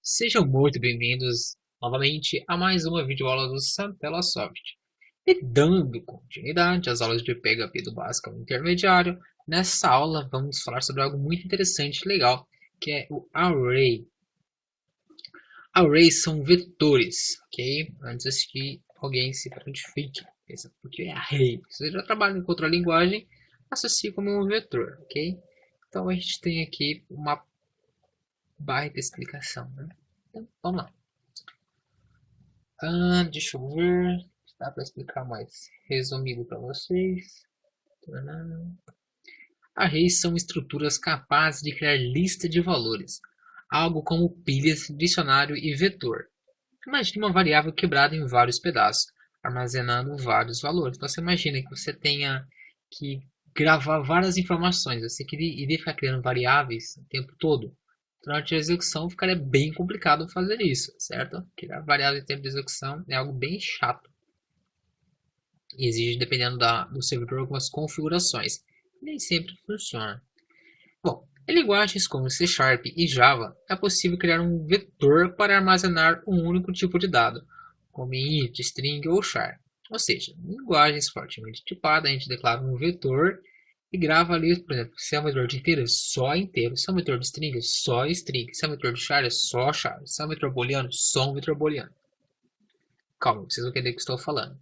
Sejam muito bem-vindos novamente a mais uma videoaula do Sampellasoft. E dando continuidade às aulas de PHP do básico ao intermediário, nessa aula vamos falar sobre algo muito interessante e legal, que é o Array. Arrays são vetores, ok? Antes que alguém se prontifique, porque é array. Se você já trabalha com outra linguagem, associe como um vetor, ok? Então a gente tem aqui uma barra de explicação, né? Então, vamos lá. Deixa eu ver. Dá para explicar mais resumido para vocês. Arrays são estruturas capazes de criar lista de valores, algo como pilhas, dicionário e vetor. Imagine uma variável quebrada em vários pedaços, armazenando vários valores. Então você imagina que você tenha que gravar várias informações, você iria ficar criando variáveis o tempo todo. Durante a execução ficaria bem complicado fazer isso, certo? Criar variáveis em tempo de execução é algo bem chato. E exige, dependendo do servidor, algumas configurações. Nem sempre funciona. Bom, em linguagens como C Sharp e Java, é possível criar um vetor para armazenar um único tipo de dado, como em int, string ou char. Ou seja, em linguagens fortemente tipadas, a gente declara um vetor e grava ali, por exemplo, se é um vetor de inteiro, é só inteiro. Se é um vetor de string, é só string. Se é um vetor de char, é só char. Se é um vetor booleano, só um vetor booleano. Calma, vocês vão entender o que estou falando.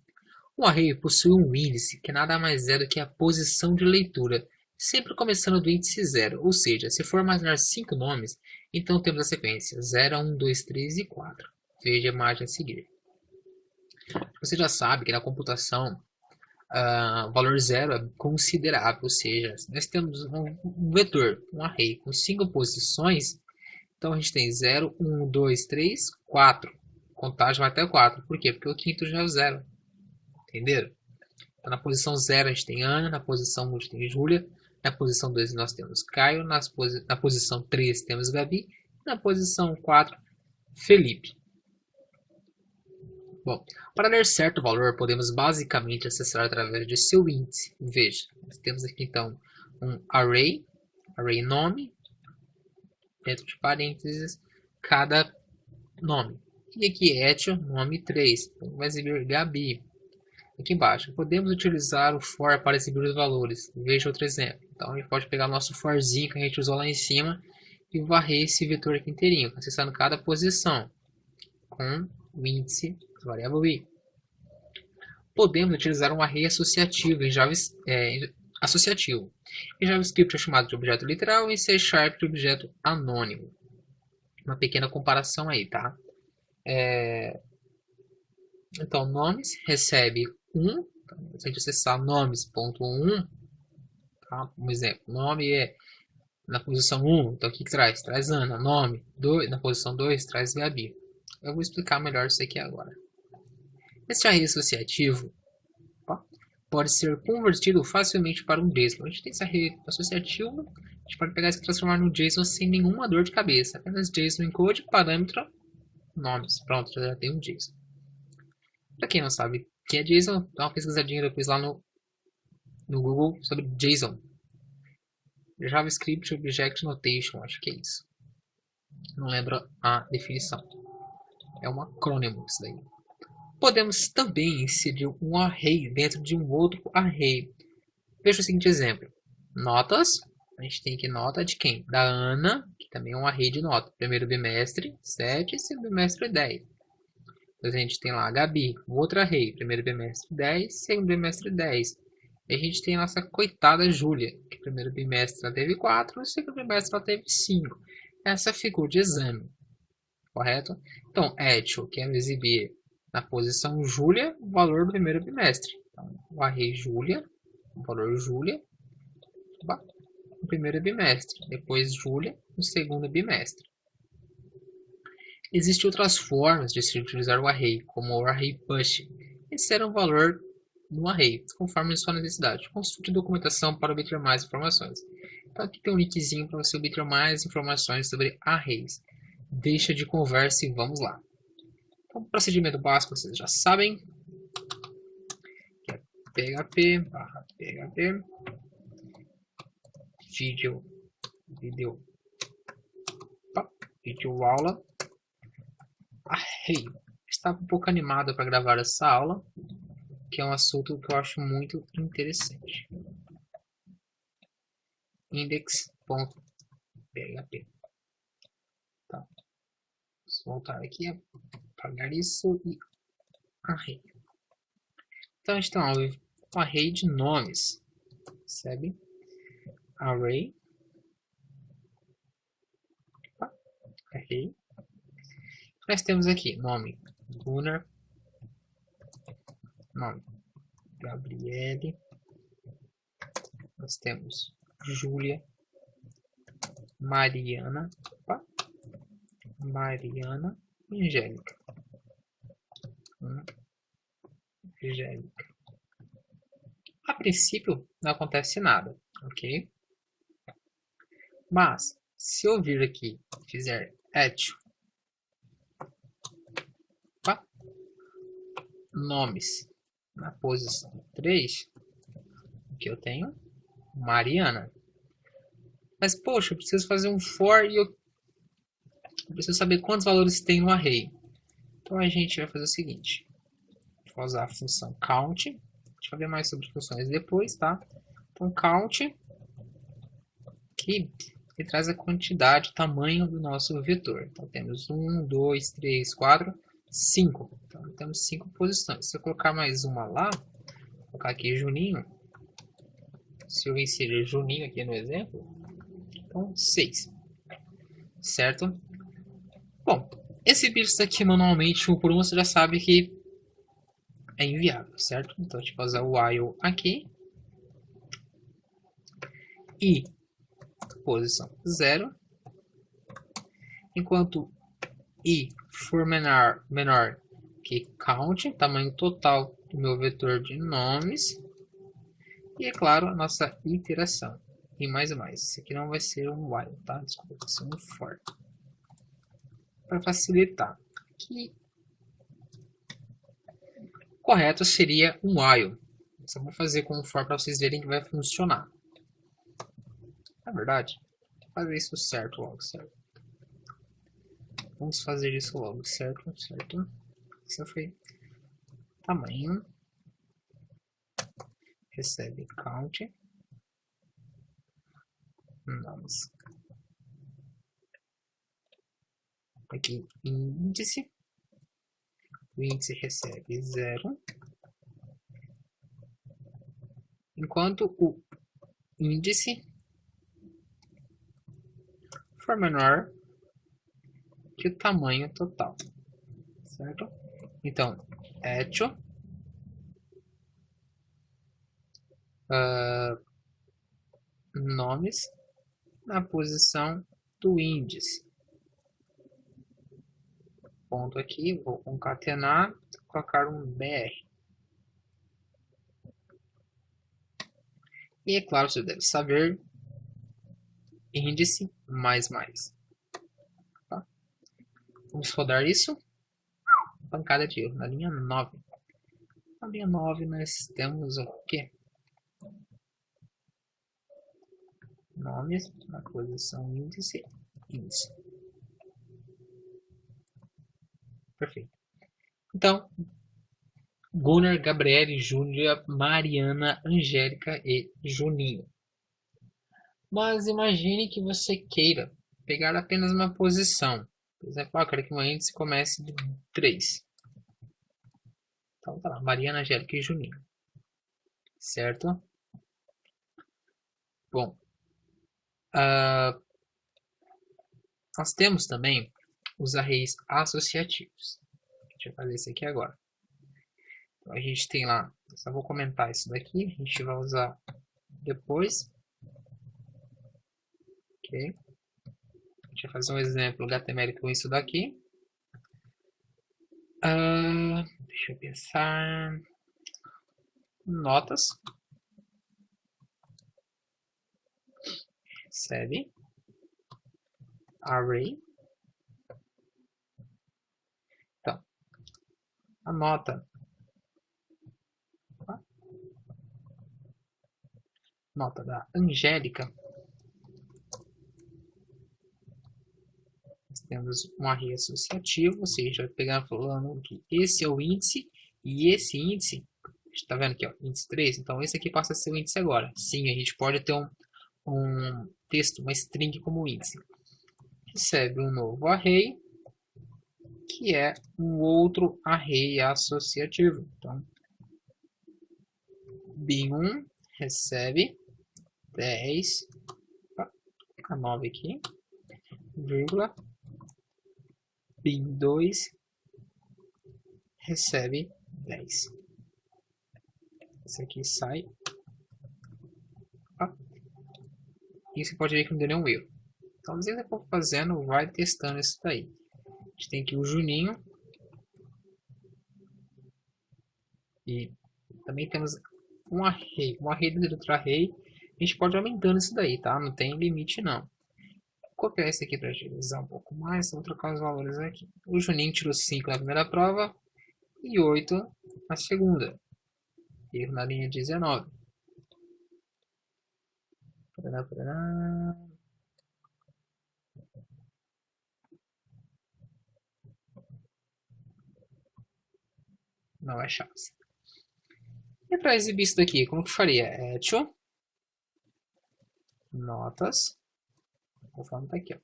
Um array possui um índice que nada mais é do que a posição de leitura, sempre começando do índice 0, ou seja, se for armazenar 5 nomes, então temos a sequência 0, 1, 2, 3 e 4. Veja a imagem a seguir. Você já sabe que na computação o valor 0 é considerável, ou seja, nós temos um vetor, um array com 5 posições, então a gente tem 0, 1, 2, 3, 4. Contagem vai até 4. Por quê? Porque o quinto já é o 0. Entenderam? Então, na posição 0 a gente tem Ana, na posição 1 a gente tem Júlia, na posição 2 nós temos Caio, na posição 3 temos Gabi, na posição 4 Felipe. Bom, para ler certo valor, podemos basicamente acessar através de seu índice. Veja, nós temos aqui então um array nome, dentro de parênteses, cada nome. E aqui Etio, nome 3, então vai exibir Gabi. Aqui embaixo, podemos utilizar o for para exibir os valores. Veja outro exemplo. Então, a gente pode pegar o nosso forzinho que a gente usou lá em cima e varrer esse vetor aqui inteirinho, acessando cada posição com o índice da variável i. Podemos utilizar um array associativo em JavaScript é chamado de objeto literal e em C Sharp de objeto anônimo. Uma pequena comparação aí, tá? Então, nomes recebe 1, se a gente acessar nomes.1, tá? Um exemplo, nome é na posição 1, então o que traz? Traz Ana, nome, 2, na posição 2 traz Gabi. Eu vou explicar melhor isso aqui agora. Esse array associativo pode ser convertido facilmente para um JSON. A gente tem esse array associativo, a gente pode pegar isso e transformar no JSON sem nenhuma dor de cabeça. Apenas JSON encode, parâmetro, nomes. Pronto, já tem um JSON. Para quem não sabe o que é JSON, dá uma pesquisadinha depois lá no Google sobre JSON. JavaScript Object Notation, acho que é isso. Não lembro a definição. É um acrônimo isso daí. Podemos também inserir um array dentro de um outro array. Veja o seguinte exemplo. Notas. A gente tem aqui nota de quem? Da Ana, que também é um array de nota. Primeiro bimestre, 7. Segundo bimestre, 10. Depois a gente tem lá a Gabi, outro array. Primeiro bimestre, 10. Segundo bimestre, 10. E a gente tem a nossa coitada Júlia, que primeiro bimestre ela teve 4, no segundo bimestre ela teve 5. Essa ficou de exame, correto? Então, Etio, quero exibir na posição Júlia o valor do primeiro bimestre. Então, o array Júlia, o valor Júlia, no primeiro bimestre. Depois Júlia, no segundo bimestre. Existem outras formas de se utilizar o array, como o array push. Insere um valor no array, conforme sua necessidade. Consulte documentação para obter mais informações. Então aqui tem um linkzinho para você obter mais informações sobre arrays. Deixa de conversa e vamos lá. Então, procedimento básico vocês já sabem, que é php barra php vídeo aula array. Estava um pouco animado para gravar essa aula, que é um assunto que eu acho muito interessante. Index.php. Tá. Vamos voltar aqui, apagar isso e array. Então a gente tem um array de nomes, percebe? Array, array. Nós temos aqui nome Gunnar, nome Gabriele, nós temos Júlia, Mariana, Mariana, Angélica. Angélica. A princípio não acontece nada, ok? Mas se eu vir aqui e fizer echo, nomes na posição 3, que eu tenho Mariana. Mas poxa, eu preciso fazer um for e eu preciso saber quantos valores tem no array. Então a gente vai fazer o seguinte, vou usar a função count, a gente vai ver mais sobre funções depois, tá? Então count, que ele traz a quantidade, o tamanho do nosso vetor. Então temos 1, 2, 3, 4, 5. Então temos 5 posições. Se eu colocar mais uma lá, vou colocar aqui Juninho, se eu inserir Juninho aqui no exemplo, então 6. Certo? Bom, esse bits aqui manualmente, um por um, você já sabe que é inviável, certo? Então a gente vai usar o while aqui. E posição 0. Enquanto i for menor que count, tamanho total do meu vetor de nomes. E, é claro, a nossa iteração. E mais. Isso aqui não vai ser um while, tá? Desculpa, vai ser um for. Para facilitar. Aqui, o correto seria um while. Só vou fazer com um for para vocês verem que vai funcionar. Na verdade, vou fazer isso certo logo, certo? Vamos fazer isso logo, certo? Certo? Isso foi tamanho. Recebe count. Nomes. Aqui, índice. O índice recebe 0. Enquanto o índice for menor que o tamanho total. Certo? Então, echo nomes na posição do índice. Ponto aqui, vou concatenar, colocar um BR. E é claro, você deve saber índice mais. Tá? Vamos rodar isso. Pancada de erro na linha 9. Na linha 9 nós temos o quê? Nomes na posição índice. Perfeito. Então, Gunnar, Gabriele, Júlia, Mariana, Angélica e Juninho. Mas imagine que você queira pegar apenas uma posição. Por exemplo, eu quero que o meu índice comece de 3. Então tá lá, Mariana, Angélica e Juninho. Certo? Bom, nós temos também os arrays associativos. A gente vai fazer isso aqui agora. Então, a gente tem lá, só vou comentar isso daqui, a gente vai usar depois. Ok. A gente vai fazer um exemplo HTML com isso daqui. Deixa eu pensar. Notas. recebe array. Então, a nota da Angélica, nós temos um array associativo, ou seja, pegando falando que esse é o índice e esse índice, está vendo aqui, ó, índice 3, então esse aqui passa a ser o índice agora. Sim, a gente pode ter um texto, uma string como índice. Recebe um novo array, que é um outro array associativo. Então, bin1 recebe 10, a 9 aqui, vírgula, bin2 recebe 10. Esse aqui sai. E você pode ver que não deu nenhum erro. Então, às vezes eu vou fazendo, vai testando isso daí. A gente tem aqui o Juninho. E também temos um array dentro do outro array. A gente pode ir aumentando isso daí, tá? Não tem limite não. Vou copiar esse aqui para agilizar um pouco mais. Vou trocar os valores aqui. O Juninho tirou 5 na primeira prova e 8 na segunda. Erro na linha 19. Não é chance. E para exibir isso daqui, como que faria? To notas. Vou falar tá aqui, ó.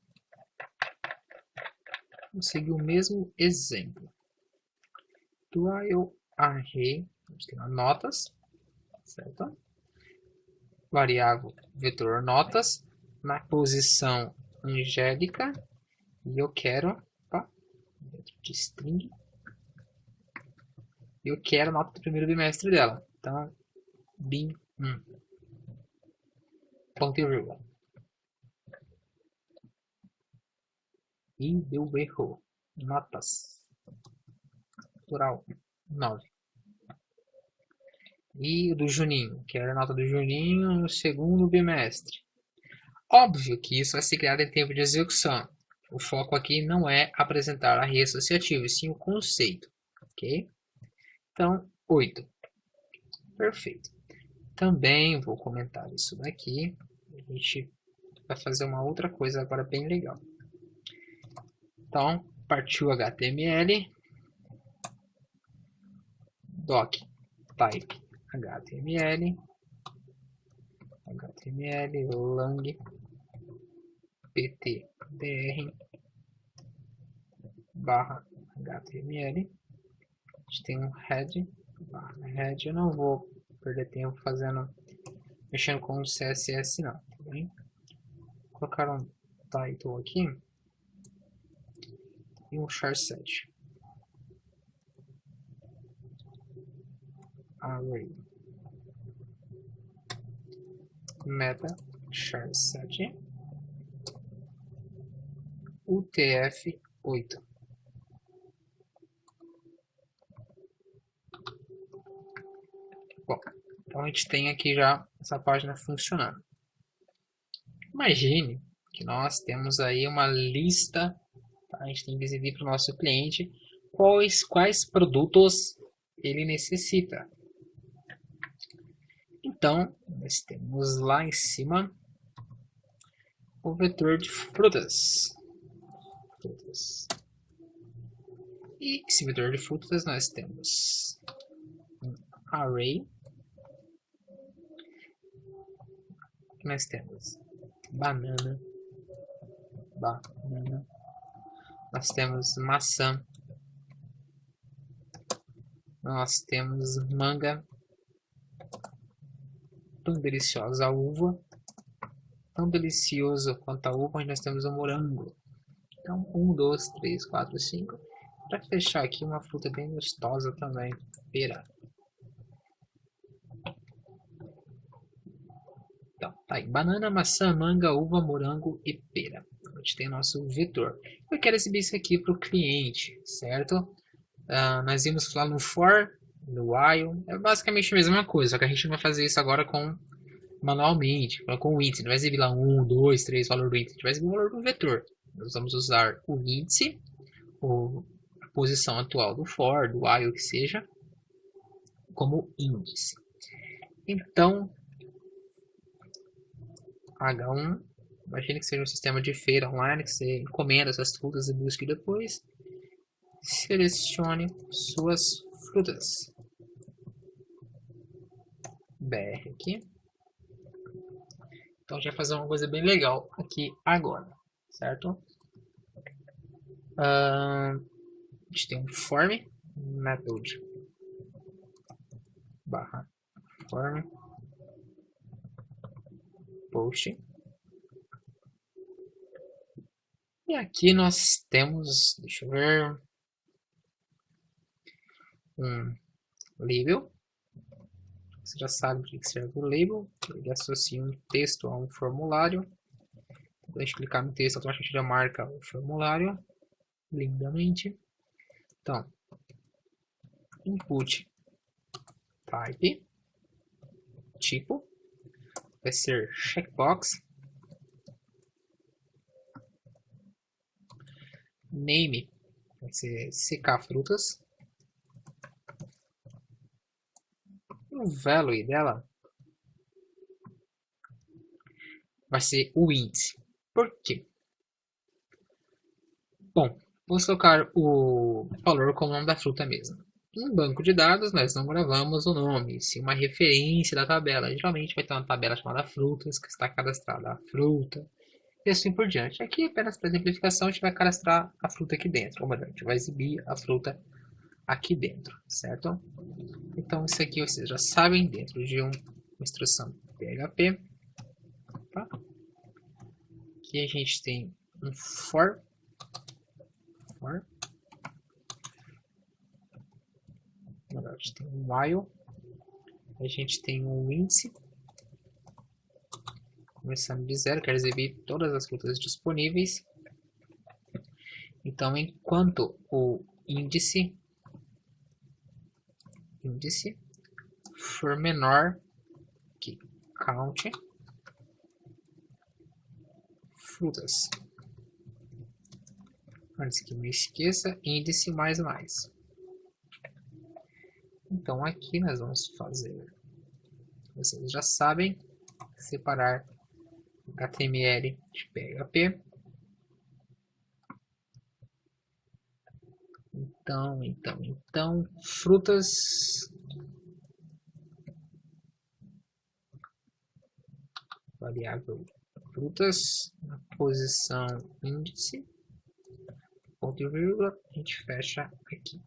Vamos seguir o mesmo exemplo. While array, vamos ter notas, certo? Variável vetor notas, na posição Angélica, e eu quero, dentro de string, eu quero a nota do primeiro bimestre dela. Então, bin1, ponto e vírgula. E deu erro. Notas. Plural, 9. E o do Juninho, que era a nota do Juninho no segundo bimestre. Óbvio que isso vai ser criado em tempo de execução. O foco aqui não é apresentar array associativo, e sim o conceito. Ok? Então, 8. Perfeito. Também vou comentar isso daqui. A gente vai fazer uma outra coisa agora bem legal. Então, partiu HTML. Doc type HTML. HTML lang ptbr barra HTML. A gente tem um head barra head. Eu não vou perder tempo mexendo com o CSS não, tá bem? Vou colocar um title aqui e um char set array meta char set utf8. Bom, então a gente tem aqui já essa página funcionando. Imagine que nós temos aí uma lista, tá? A gente tem que exibir para o nosso cliente quais produtos ele necessita. Então, nós temos lá em cima o vetor de frutas. E esse vetor de frutas nós temos um array. Nós temos banana. Nós temos maçã. Nós temos manga. Tão deliciosa a uva. Tão delicioso quanto a uva, nós temos o morango. Então, 1, 2, 3, 4, 5. Para fechar aqui, uma fruta bem gostosa também, pera. Então, tá aí, banana, maçã, manga, uva, morango e pera. A gente tem nosso vetor. Eu quero exibir isso aqui para o cliente, certo? Nós vimos lá no for, no while, é basicamente a mesma coisa, só que a gente vai fazer isso agora com manualmente, com o índice. Não vai exibir lá 1, 2, 3 valor do índice. A gente vai exibir o valor do vetor. Nós vamos usar o índice, a posição atual do for, do i, o que seja, como índice. Então, H1, imagine que seja um sistema de feira online, que você encomenda essas frutas e busque depois. Selecione suas frutas. BR aqui. Então, a gente vai fazer uma coisa bem legal aqui agora, certo? A gente tem um form method barra form post. E aqui nós temos, deixa eu ver, um label. Você já sabe o que serve o label. Ele associa um texto a um formulário. Quando a gente clicar no texto, automaticamente já marca o formulário lindamente. Então, input type, tipo, vai ser checkbox. Name, vai ser secar frutas. O value dela vai ser o índice. Por quê? Bom, vamos colocar o valor como nome da fruta mesmo. Em banco de dados, nós não gravamos o nome, sim uma referência da tabela. Geralmente vai ter uma tabela chamada frutas, que está cadastrada a fruta, e assim por diante. Aqui, apenas para exemplificação, a gente vai cadastrar a fruta aqui dentro. Ou melhor, a gente vai exibir a fruta aqui dentro, certo? Então, isso aqui vocês já sabem, dentro de uma instrução PHP. Tá? Aqui a gente tem um for. Na verdade, tem um while. A gente tem um índice. Começando de zero, quer exibir todas as frutas disponíveis. Então, enquanto o índice for menor que count frutas. Antes que me esqueça, índice mais mais. Então aqui nós vamos fazer, vocês já sabem, separar HTML de PHP. Então, frutas, variável frutas, na posição índice, ponto e vírgula, a gente fecha aqui.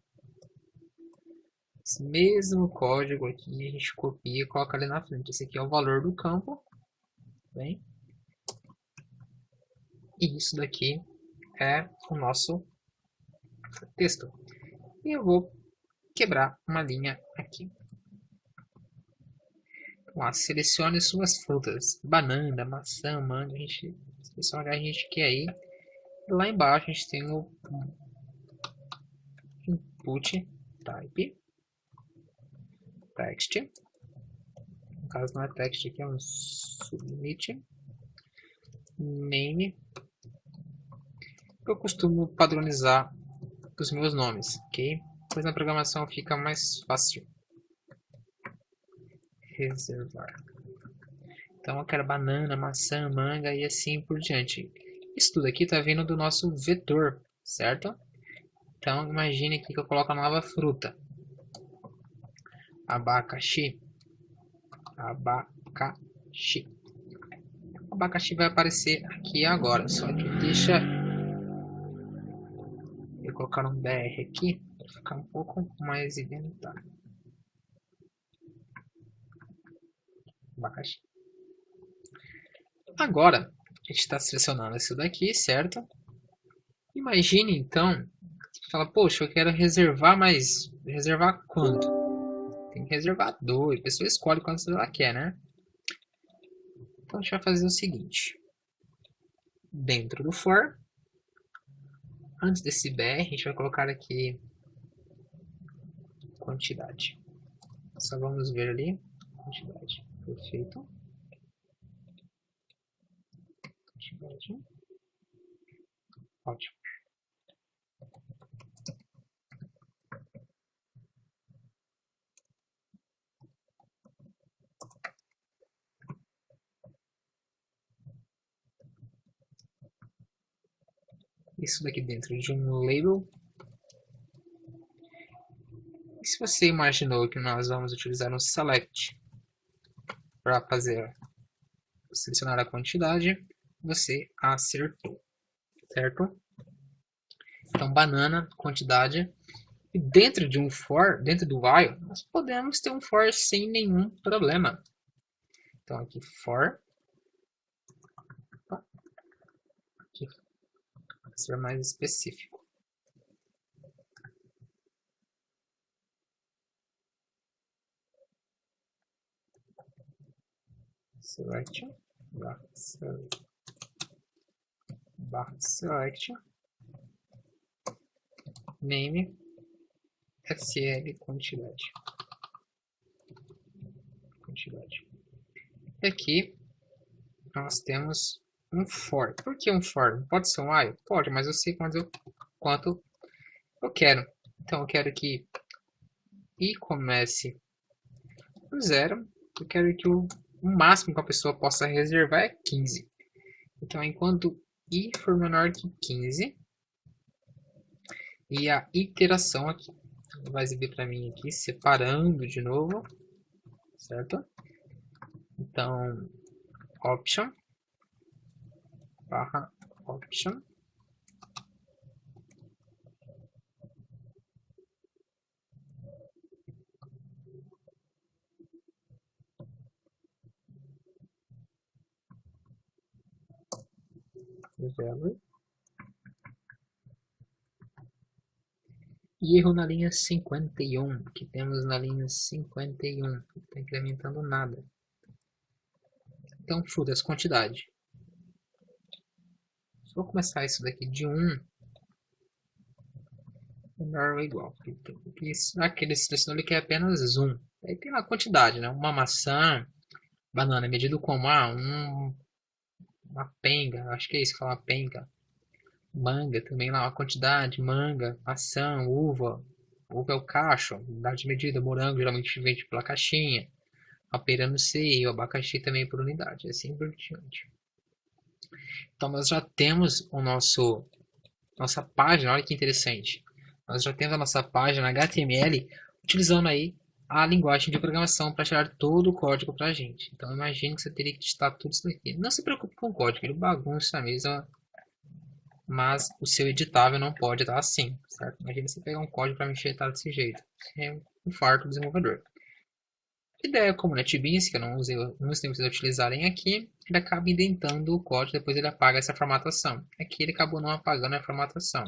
Esse mesmo código aqui a gente copia e coloca ali na frente. Esse aqui é o valor do campo, bem? E isso daqui é o nosso texto. E eu vou quebrar uma linha aqui. Então, selecione suas frutas. Banana, maçã, manga. A gente seleciona o que a gente quer aí. E lá embaixo a gente tem o input type. Text. No caso não é text, aqui é um submit. Name. Eu costumo padronizar os meus nomes, ok? Pois na programação fica mais fácil. Reservar. Então eu quero banana, maçã, manga e assim por diante. Isso tudo aqui está vindo do nosso vetor, certo? Então imagine aqui que eu coloco a nova fruta. Abacaxi. Abacaxi. O abacaxi vai aparecer aqui agora. Só que deixa eu colocar um BR aqui para ficar um pouco mais inventário. Abacaxi. Agora, a gente está selecionando isso daqui, certo? Imagine então, você fala, poxa, eu quero reservar, mas reservar quanto? Tem que reservar 2, a pessoa escolhe quanto ela quer, né? Então a gente vai fazer o seguinte, dentro do for, antes desse BR, a gente vai colocar aqui quantidade. Só vamos ver ali, quantidade, perfeito. quantidade. Ótimo. Isso daqui dentro de um label. E se você imaginou que nós vamos utilizar um select para selecionar a quantidade, você acertou, certo? Então, banana, quantidade. E dentro de um for, dentro do while, nós podemos ter um for sem nenhum problema. Então, aqui for. Aqui, para ser mais específico. Select, select, name, sl, quantidade. E aqui nós temos um for. Por que um for? Pode ser um while? Pode, mas eu sei quanto eu quero. Então eu quero que i comece no 0. Eu quero que o máximo que a pessoa possa reservar é 15. Então enquanto i for menor que 15, e a iteração aqui vai exibir para mim aqui, separando de novo, certo? Então, option, barra option, value, e erro na linha 51, que temos na linha 51, não está incrementando nada. Então, foda-se, quantidade. Se eu começar isso daqui de 1, menor ou igual. Aquele selecionou ele quer apenas 1. Aí tem uma quantidade, né? Uma maçã, banana, medido como uma penga, acho que é isso que fala penga. Manga também lá, uma quantidade, manga, maçã, uva. Uva é o cacho, unidade de medida, morango geralmente vende pela caixinha. A pera não sei, o abacaxi também por unidade, assim por diante. Então nós já temos nossa página, olha que interessante. Nós já temos a nossa página HTML utilizando aí a linguagem de programação para tirar todo o código para a gente. Então imagine que você teria que digitar tudo isso daqui. Não se preocupe com o código, ele bagunça mesmo, mas o seu editável não pode estar assim, certo? Imagina você pegar um código para mexer e tá desse jeito. É um infarto do desenvolvedor. A ideia como o NetBeans, que eu não sei vocês utilizarem aqui, ele acaba indentando o código, depois ele apaga essa formatação. Aqui ele acabou não apagando a formatação.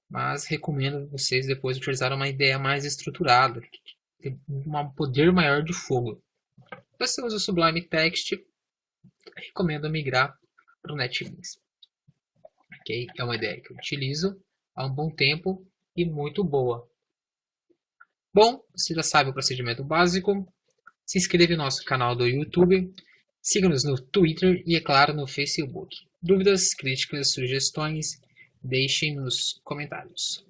Mas recomendo vocês depois utilizarem uma ideia mais estruturada, que tem um poder maior de fogo. Se você usa o Sublime Text, recomendo migrar para o NetBeans. Okay? É uma ideia que eu utilizo há um bom tempo e muito boa. Bom, você já sabe o procedimento básico. Se inscreva no nosso canal do YouTube. Siga-nos no Twitter e, é claro, no Facebook. Dúvidas, críticas, sugestões, deixem nos comentários.